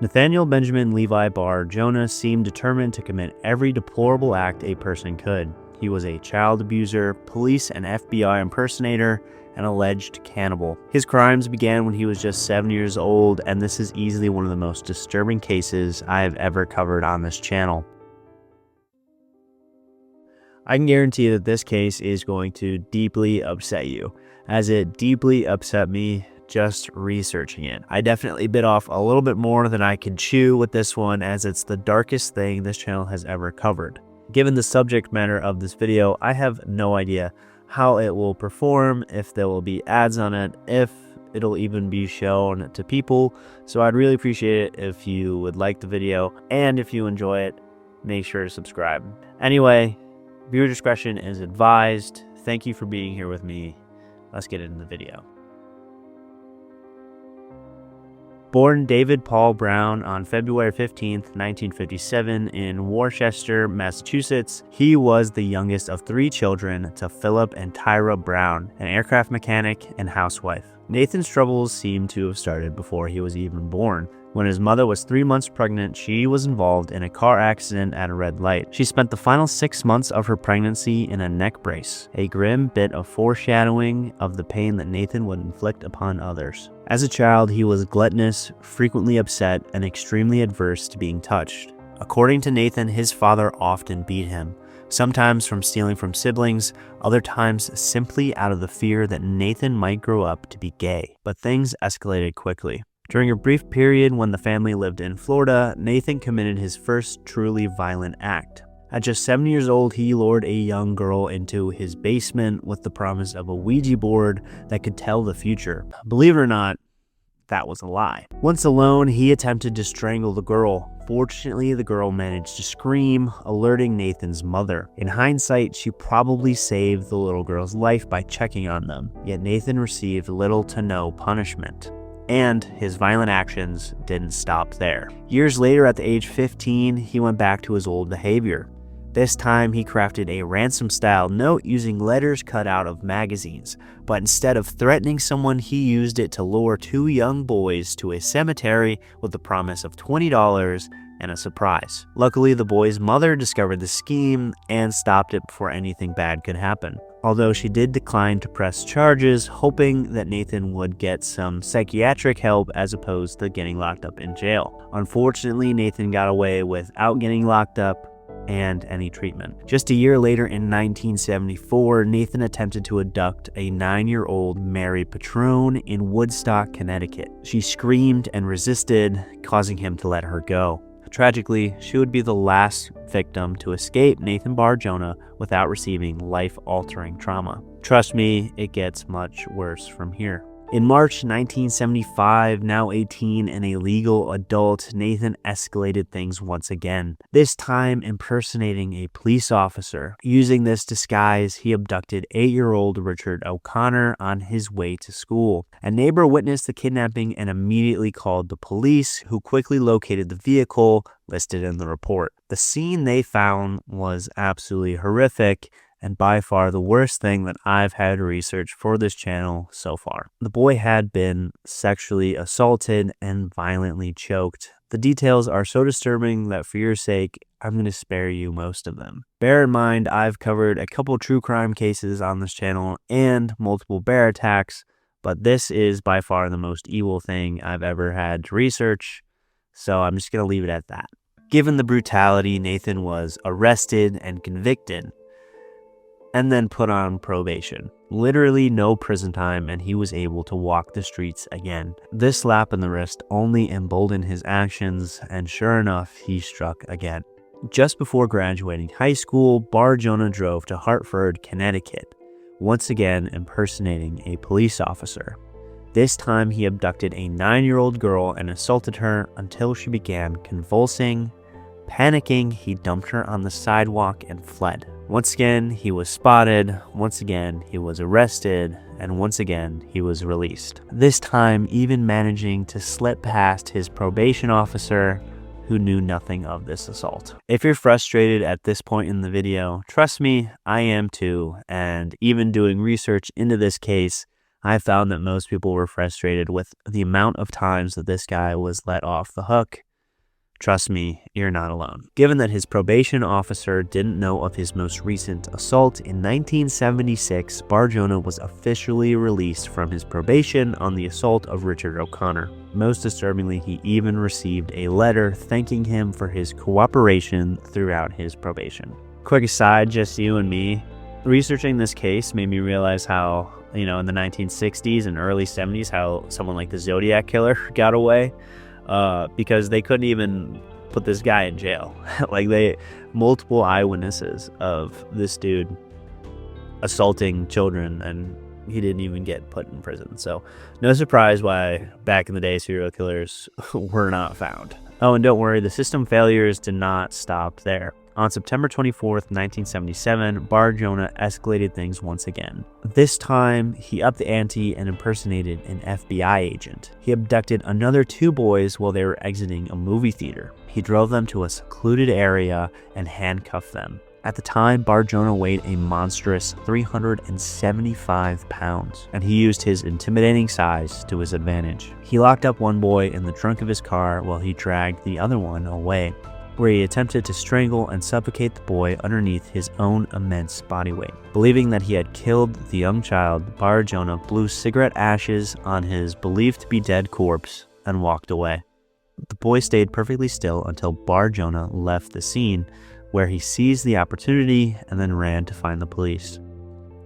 Nathaniel Benjamin Levi Bar Jonah seemed determined to commit every deplorable act a person could. He was a child abuser, police and FBI impersonator, and alleged cannibal. His crimes began when he was just 7 years old, and this is easily one of the most disturbing cases I have ever covered on this channel. I can guarantee that this case is going to deeply upset you, as it deeply upset me just researching it. I definitely bit off a little bit more than I could chew with this one, as it's the darkest thing this channel has ever covered. Given the subject matter of this video, I have no idea how it will perform, if there will be ads on it, if it'll even be shown to people. So I'd really appreciate it if you would like the video, and if you enjoy it, make sure to subscribe. Anyway, viewer discretion is advised. Thank you for being here with me. Let's get into the video. Born David Paul Brown on February 15, 1957 in Worcester, Massachusetts, he was the youngest of 3 children to Philip and Tyra Brown, an aircraft mechanic and housewife. Nathan's troubles seem to have started before he was even born. When his mother was 3 months pregnant, she was involved in a car accident at a red light. She spent the final 6 months of her pregnancy in a neck brace, a grim bit of foreshadowing of the pain that Nathan would inflict upon others. As a child, he was gluttonous, frequently upset, and extremely adverse to being touched. According to Nathan, his father often beat him, sometimes from stealing from siblings, other times simply out of the fear that Nathan might grow up to be gay. But things escalated quickly. During a brief period when the family lived in Florida, Nathan committed his first truly violent act. At just 7 years old, he lured a young girl into his basement with the promise of a Ouija board that could tell the future. Believe it or not, that was a lie. Once alone, he attempted to strangle the girl. Fortunately, the girl managed to scream, alerting Nathan's mother. In hindsight, she probably saved the little girl's life by checking on them, yet Nathan received little to no punishment. And his violent actions didn't stop there. Years later, at the age 15, he went back to his old behavior. This time, he crafted a ransom-style note using letters cut out of magazines, but instead of threatening someone, he used it to lure 2 young boys to a cemetery with the promise of $20 and a surprise. Luckily, the boys' mother discovered the scheme and stopped it before anything bad could happen. Although she did decline to press charges, hoping that Nathan would get some psychiatric help as opposed to getting locked up in jail. Unfortunately, Nathan got away without getting locked up and any treatment. Just a year later, in 1974, Nathan attempted to abduct a 9-year-old Mary Patrone in Woodstock, Connecticut. She screamed and resisted, causing him to let her go. Tragically, she would be the last victim to escape Nathan Bar Jonah without receiving life-altering trauma. Trust me, it gets much worse from here. In March 1975, now 18 and a legal adult, Nathan escalated things once again, this time impersonating a police officer. Using this disguise, he abducted 8-year-old Richard O'Connor on his way to school. A neighbor witnessed the kidnapping and immediately called the police, who quickly located the vehicle listed in the report. The scene they found was absolutely horrific, and by far the worst thing that I've had to research for this channel so far. The boy had been sexually assaulted and violently choked. The details are so disturbing that for your sake, I'm going to spare you most of them. Bear in mind, I've covered a couple true crime cases on this channel and multiple bear attacks, but this is by far the most evil thing I've ever had to research, so I'm just going to leave it at that. Given the brutality, Nathan was arrested and convicted, and then put on probation. Literally no prison time, and he was able to walk the streets again. This slap in the wrist only emboldened his actions, and sure enough, he struck again. Just before graduating high school, Bar Jonah drove to Hartford, Connecticut, once again impersonating a police officer. This time, he abducted a 9-year-old girl and assaulted her until she began convulsing. Panicking, he dumped her on the sidewalk and fled. Once again, he was spotted, once again, he was arrested, and once again, he was released. This time, even managing to slip past his probation officer, who knew nothing of this assault. If you're frustrated at this point in the video, trust me, I am too, and even doing research into this case, I found that most people were frustrated with the amount of times that this guy was let off the hook. Trust me, you're not alone. Given that his probation officer didn't know of his most recent assault, in 1976, Bar Jonah was officially released from his probation on the assault of Richard O'Connor. Most disturbingly, he even received a letter thanking him for his cooperation throughout his probation. Quick aside, just you and me, researching this case made me realize how, in the 1960s and early 70s, how someone like the Zodiac Killer got away. Because they couldn't even put this guy in jail. Multiple eyewitnesses of this dude assaulting children, and he didn't even get put in prison. So no surprise why back in the day serial killers were not found. Oh, and don't worry, the system failures did not stop there. On September 24th, 1977, Bar Jonah escalated things once again. This time, he upped the ante and impersonated an FBI agent. He abducted another 2 boys while they were exiting a movie theater. He drove them to a secluded area and handcuffed them. At the time, Bar Jonah weighed a monstrous 375 pounds, and he used his intimidating size to his advantage. He locked up one boy in the trunk of his car while he dragged the other one away, where he attempted to strangle and suffocate the boy underneath his own immense body weight. Believing that he had killed the young child, Bar Jonah blew cigarette ashes on his believed to be dead corpse and walked away. The boy stayed perfectly still until Bar Jonah left the scene, where he seized the opportunity and then ran to find the police.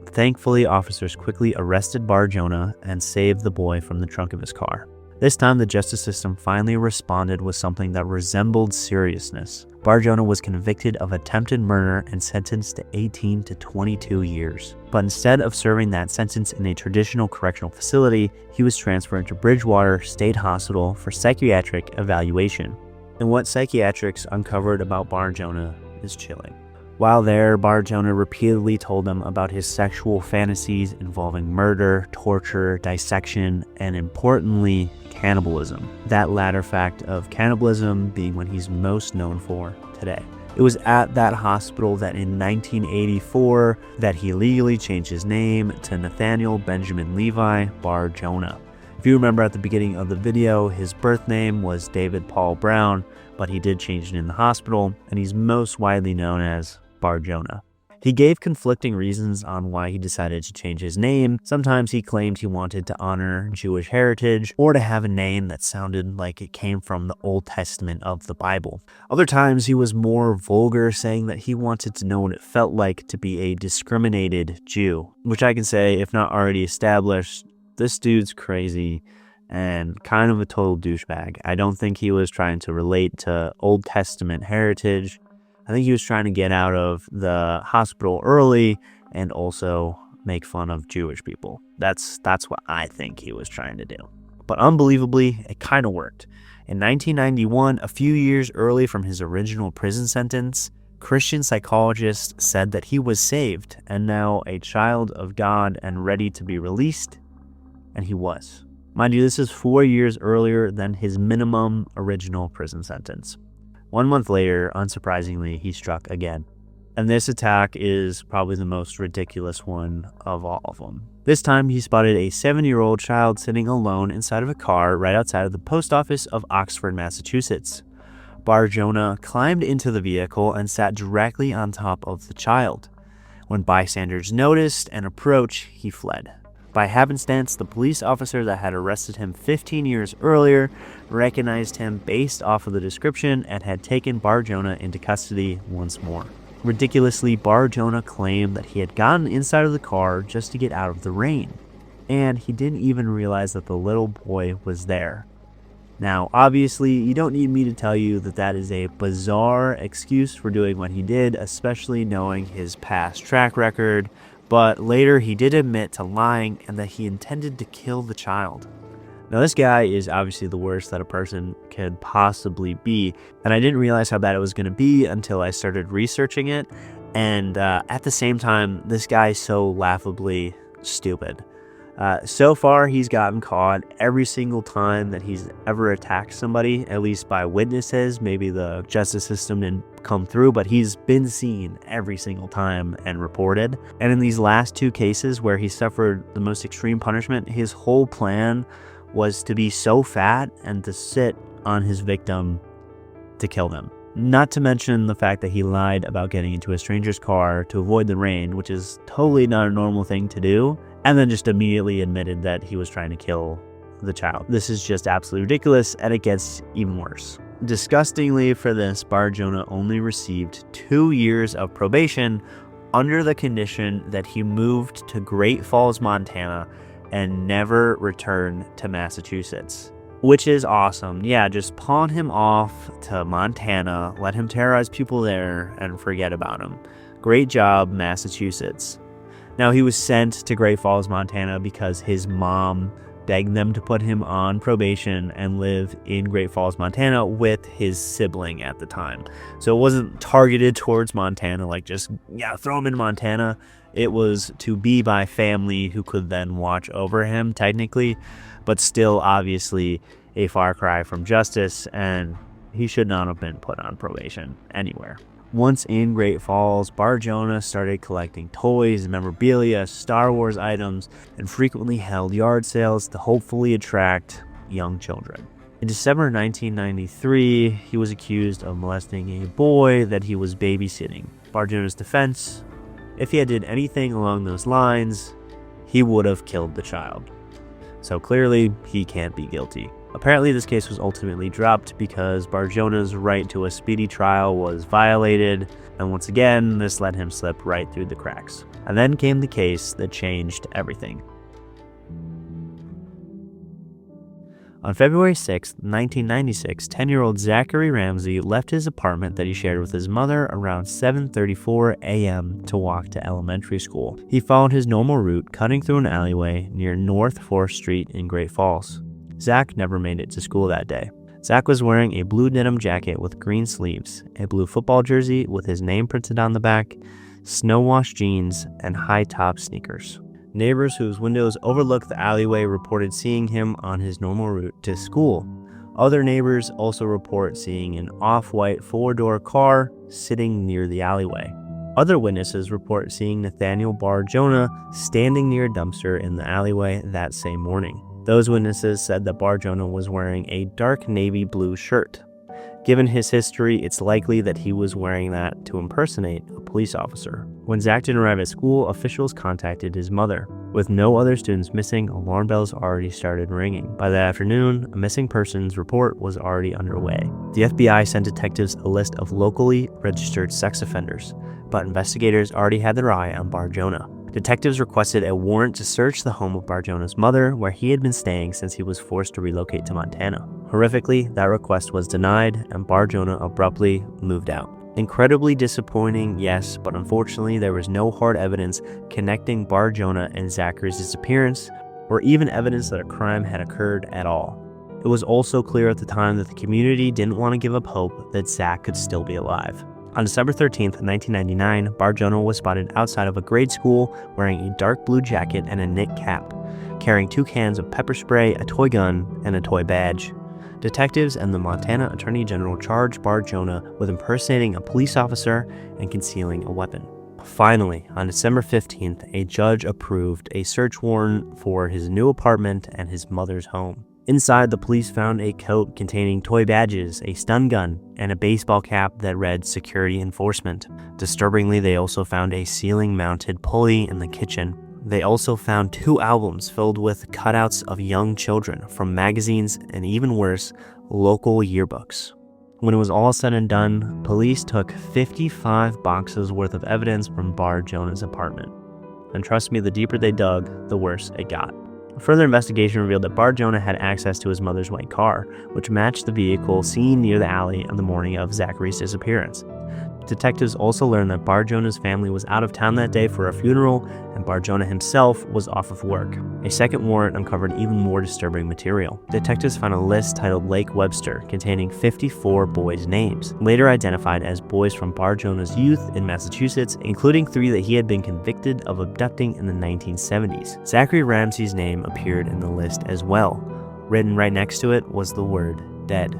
Thankfully, officers quickly arrested Bar Jonah and saved the boy from the trunk of his car. This time, the justice system finally responded with something that resembled seriousness. Bar Jonah was convicted of attempted murder and sentenced to 18 to 22 years. But instead of serving that sentence in a traditional correctional facility, he was transferred to Bridgewater State Hospital for psychiatric evaluation. And what psychiatrics uncovered about Bar Jonah is chilling. While there, Bar Jonah repeatedly told them about his sexual fantasies involving murder, torture, dissection, and importantly, cannibalism. That latter fact of cannibalism being what he's most known for today. It was at that hospital that in 1984 that he legally changed his name to Nathaniel Benjamin Levi Bar Jonah. If you remember at the beginning of the video, his birth name was David Paul Brown, but he did change it in the hospital, and he's most widely known as Bar Jonah. He gave conflicting reasons on why he decided to change his name. Sometimes he claimed he wanted to honor Jewish heritage or to have a name that sounded like it came from the Old Testament of the Bible. Other times he was more vulgar, saying that he wanted to know what it felt like to be a discriminated Jew, which I can say, if not already established, this dude's crazy and kind of a total douchebag. I don't think he was trying to relate to Old Testament heritage. I think he was trying to get out of the hospital early and also make fun of Jewish people. That's what I think he was trying to do. But unbelievably, it kind of worked. In 1991, a few years early from his original prison sentence, Christian psychologists said that he was saved and now a child of God and ready to be released, and he was. Mind you, this is 4 years earlier than his minimum original prison sentence. 1 month later, unsurprisingly, he struck again. And this attack is probably the most ridiculous one of all of them. This time, he spotted a 7-year-old child sitting alone inside of a car right outside of the post office of Oxford, Massachusetts. Bar Jonah climbed into the vehicle and sat directly on top of the child. When bystanders noticed and approached, he fled. By happenstance, the police officer that had arrested him 15 years earlier recognized him based off of the description and had taken Bar Jonah into custody once more. Ridiculously, Bar Jonah claimed that he had gotten inside of the car just to get out of the rain, and he didn't even realize that the little boy was there. Now, obviously, you don't need me to tell you that that is a bizarre excuse for doing what he did, especially knowing his past track record. But later he did admit to lying and that he intended to kill the child. Now this guy is obviously the worst that a person could possibly be, and I didn't realize how bad it was going to be until I started researching it, and at the same time, this guy is so laughably stupid. So far, he's gotten caught every single time that he's ever attacked somebody, at least by witnesses. Maybe the justice system didn't come through, but he's been seen every single time and reported. And in these last 2 cases where he suffered the most extreme punishment, his whole plan was to be so fat and to sit on his victim to kill them. Not to mention the fact that he lied about getting into a stranger's car to avoid the rain, which is totally not a normal thing to do, and then just immediately admitted that he was trying to kill the child. This is just absolutely ridiculous, and it gets even worse. Disgustingly for this, Bar Jonah only received 2 years of probation under the condition that he moved to Great Falls, Montana, and never returned to Massachusetts. Which is awesome. Yeah, just pawn him off to Montana, let him terrorize people there, and forget about him. Great job, Massachusetts. Now, he was sent to Great Falls, Montana because his mom begged them to put him on probation and live in Great Falls, Montana with his sibling at the time. So it wasn't targeted towards Montana, like just, yeah, throw him in Montana. It was to be by family who could then watch over him, technically, but still obviously a far cry from justice, and he should not have been put on probation anywhere. Once in Great Falls, Bar Jonah started collecting toys, memorabilia, Star Wars items, and frequently held yard sales to hopefully attract young children. In December 1993, he was accused of molesting a boy that he was babysitting. Bar Jonah's defense: if he had did anything along those lines, he would have killed the child. So clearly, he can't be guilty. Apparently, this case was ultimately dropped because Bar Jonah's right to a speedy trial was violated, and once again, this let him slip right through the cracks. And then came the case that changed everything. On February 6, 1996, 10-year-old Zachary Ramsay left his apartment that he shared with his mother around 7:34 a.m. to walk to elementary school. He followed his normal route, cutting through an alleyway near North 4th Street in Great Falls. Zach never made it to school that day. Zach was wearing a blue denim jacket with green sleeves, a blue football jersey with his name printed on the back, snow-washed jeans, and high-top sneakers. Neighbors whose windows overlooked the alleyway reported seeing him on his normal route to school. Other neighbors also report seeing an off-white four-door car sitting near the alleyway. Other witnesses report seeing Nathaniel Bar Jonah standing near a dumpster in the alleyway that same morning. Those witnesses said that Bar Jonah was wearing a dark navy blue shirt. Given his history, it's likely that he was wearing that to impersonate a police officer. When Zach didn't arrive at school, officials contacted his mother. With no other students missing, alarm bells already started ringing. By that afternoon, a missing persons report was already underway. The FBI sent detectives a list of locally registered sex offenders, but investigators already had their eye on Bar Jonah. Detectives requested a warrant to search the home of Bar Jonah's mother, where he had been staying since he was forced to relocate to Montana. Horrifically, that request was denied, and Bar Jonah abruptly moved out. Incredibly disappointing, yes, but unfortunately there was no hard evidence connecting Bar Jonah and Zachary's disappearance, or even evidence that a crime had occurred at all. It was also clear at the time that the community didn't want to give up hope that Zach could still be alive. On December 13, 1999, Bar Jonah was spotted outside of a grade school wearing a dark blue jacket and a knit cap, carrying 2 cans of pepper spray, a toy gun, and a toy badge. Detectives and the Montana Attorney General charged Bar Jonah with impersonating a police officer and concealing a weapon. Finally, on December 15th, a judge approved a search warrant for his new apartment and his mother's home. Inside, the police found a coat containing toy badges, a stun gun, and a baseball cap that read Security Enforcement. Disturbingly, they also found a ceiling-mounted pulley in the kitchen. They also found 2 albums filled with cutouts of young children from magazines and, even worse, local yearbooks. When it was all said and done, police took 55 boxes worth of evidence from Bar Jonah's apartment. And trust me, the deeper they dug, the worse it got. Further investigation revealed that Bar Jonah had access to his mother's white car, which matched the vehicle seen near the alley on the morning of Zachary's disappearance. Detectives also learned that Bar Jonah's family was out of town that day for a funeral, and Bar Jonah himself was off of work. A second warrant uncovered even more disturbing material. Detectives found a list titled Lake Webster, containing 54 boys' names, later identified as boys from Bar Jonah's youth in Massachusetts, including 3 that he had been convicted of abducting in the 1970s. Zachary Ramsay's name appeared in the list as well. Written right next to it was the word dead.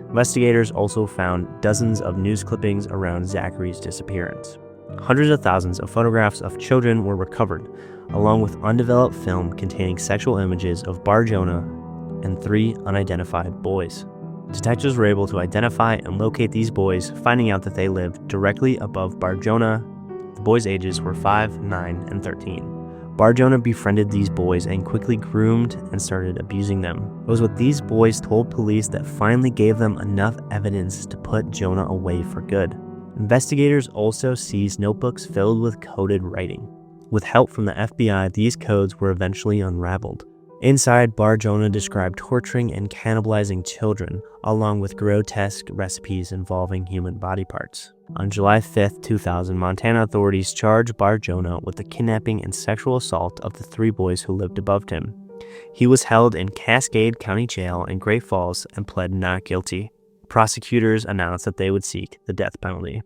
Investigators also found dozens of news clippings around Zachary's disappearance. Hundreds of thousands of photographs of children were recovered, along with undeveloped film containing sexual images of Bar Jonah and 3 unidentified boys. Detectives were able to identify and locate these boys, finding out that they lived directly above Bar Jonah. The boys' ages were 5, 9, and 13. Bar Jonah befriended these boys and quickly groomed and started abusing them. It was what these boys told police that finally gave them enough evidence to put Jonah away for good. Investigators also seized notebooks filled with coded writing. With help from the FBI, these codes were eventually unraveled. Inside, Bar Jonah described torturing and cannibalizing children, along with grotesque recipes involving human body parts. On July 5, 2000, Montana authorities charged Bar Jonah with the kidnapping and sexual assault of the 3 boys who lived above him. He was held in Cascade County Jail in Great Falls and pled not guilty. Prosecutors announced that they would seek the death penalty.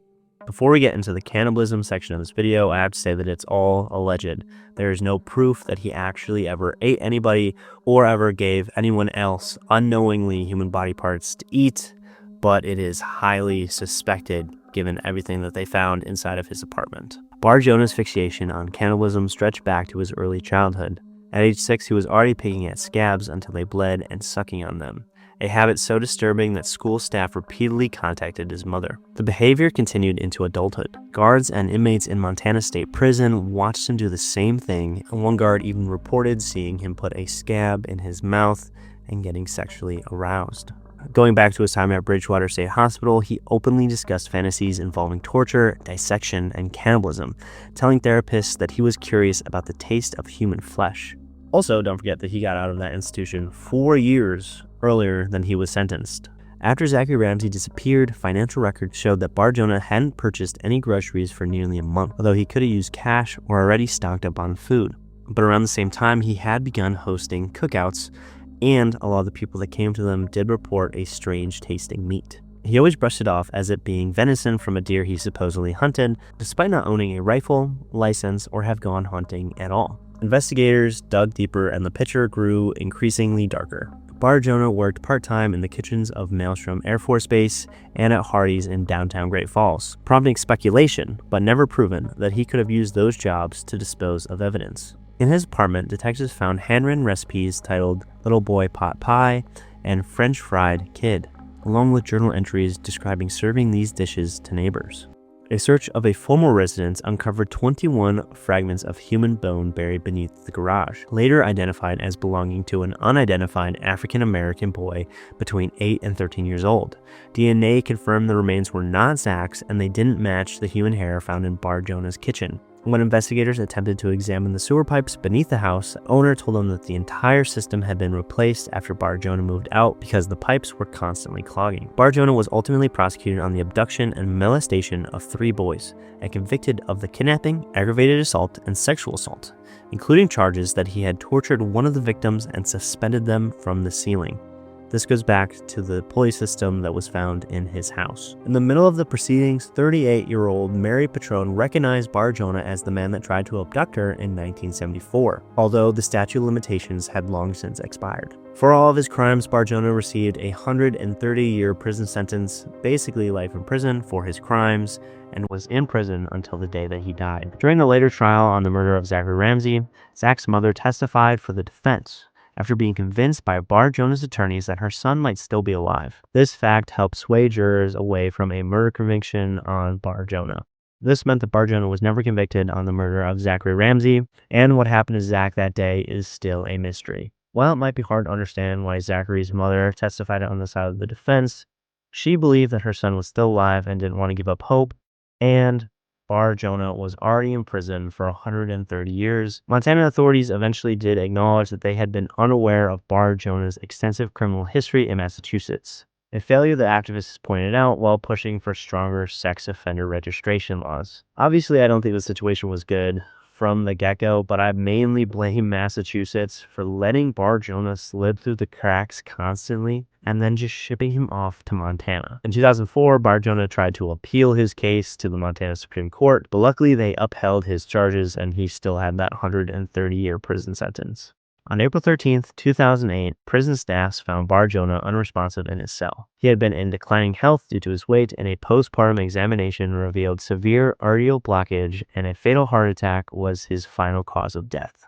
Before we get into the cannibalism section of this video, I have to say that it's all alleged. There is no proof that he actually ever ate anybody or ever gave anyone else unknowingly human body parts to eat, but it is highly suspected given everything that they found inside of his apartment. Bar Jonah's fixation on cannibalism stretched back to his early childhood. At age 6, he was already picking at scabs until they bled and sucking on them, a habit so disturbing that school staff repeatedly contacted his mother. The behavior continued into adulthood. Guards and inmates in Montana State Prison watched him do the same thing, and one guard even reported seeing him put a scab in his mouth and getting sexually aroused. Going back to his time at Bridgewater State Hospital, he openly discussed fantasies involving torture, dissection, and cannibalism, telling therapists that he was curious about the taste of human flesh. Also, don't forget that he got out of that institution 4 years earlier than he was sentenced. After Zachary Ramsay disappeared, financial records showed that Bar Jonah hadn't purchased any groceries for nearly a month, although he could have used cash or already stocked up on food. But around the same time, he had begun hosting cookouts, and a lot of the people that came to them did report a strange tasting meat. He always brushed it off as it being venison from a deer he supposedly hunted, despite not owning a rifle, license, or have gone hunting at all. Investigators dug deeper and the picture grew increasingly darker. Bar Jonah worked part-time in the kitchens of Maelstrom Air Force Base and at Hardee's in downtown Great Falls, prompting speculation, but never proven, that he could have used those jobs to dispose of evidence. In his apartment, detectives found handwritten recipes titled Little Boy Pot Pie and French Fried Kid, along with journal entries describing serving these dishes to neighbors. A search of a former residence uncovered 21 fragments of human bone buried beneath the garage, later identified as belonging to an unidentified African-American boy between 8 and 13 years old. DNA confirmed the remains were not Zach's, and they didn't match the human hair found in Bar Jonah's kitchen. When investigators attempted to examine the sewer pipes beneath the house, the owner told them that the entire system had been replaced after Bar Jonah moved out because the pipes were constantly clogging. Bar Jonah was ultimately prosecuted on the abduction and molestation of 3 boys and convicted of the kidnapping, aggravated assault, and sexual assault, including charges that he had tortured one of the victims and suspended them from the ceiling. This goes back to the pulley system that was found in his house. In the middle of the proceedings, 38-year-old Mary Patrone recognized Bar Jonah as the man that tried to abduct her in 1974, although the statute of limitations had long since expired. For all of his crimes, Bar Jonah received a 130-year prison sentence, basically life in prison for his crimes, and was in prison until the day that he died. During the later trial on the murder of Zachary Ramsay, Zach's mother testified for the defense, after being convinced by Bar Jonah's attorneys that her son might still be alive. This fact helped sway jurors away from a murder conviction on Bar Jonah. This meant that Bar Jonah was never convicted on the murder of Zachary Ramsay, and what happened to Zach that day is still a mystery. While it might be hard to understand why Zachary's mother testified on the side of the defense, she believed that her son was still alive and didn't want to give up hope, and Bar Jonah was already in prison for 130 years. Montana authorities eventually did acknowledge that they had been unaware of Bar Jonah's extensive criminal history in Massachusetts, a failure that activists pointed out while pushing for stronger sex offender registration laws. Obviously, I don't think the situation was good from the get-go, but I mainly blame Massachusetts for letting Bar Jonah slip through the cracks constantly and then just shipping him off to Montana. In 2004, Bar Jonah tried to appeal his case to the Montana Supreme Court, but luckily they upheld his charges and he still had that 130-year prison sentence. On April 13, 2008, prison staffs found Bar Jonah unresponsive in his cell. He had been in declining health due to his weight, and a postpartum examination revealed severe arterial blockage, and a fatal heart attack was his final cause of death.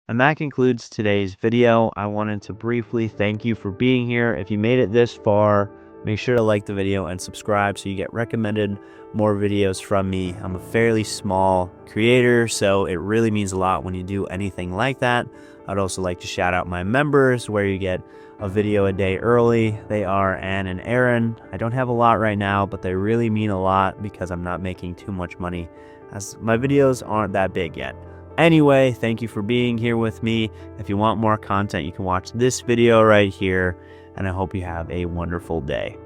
And that concludes today's video. I wanted to briefly thank you for being here. If you made it this far, make sure to like the video and subscribe so you get recommended more videos from me. I'm a fairly small creator, so it really means a lot when you do anything like that. I'd also like to shout out my members, where you get a video a day early. They are Ann and Aaron. I don't have a lot right now, but they really mean a lot because I'm not making too much money, as my videos aren't that big yet. Anyway, thank you for being here with me. If you want more content, you can watch this video right here, and I hope you have a wonderful day.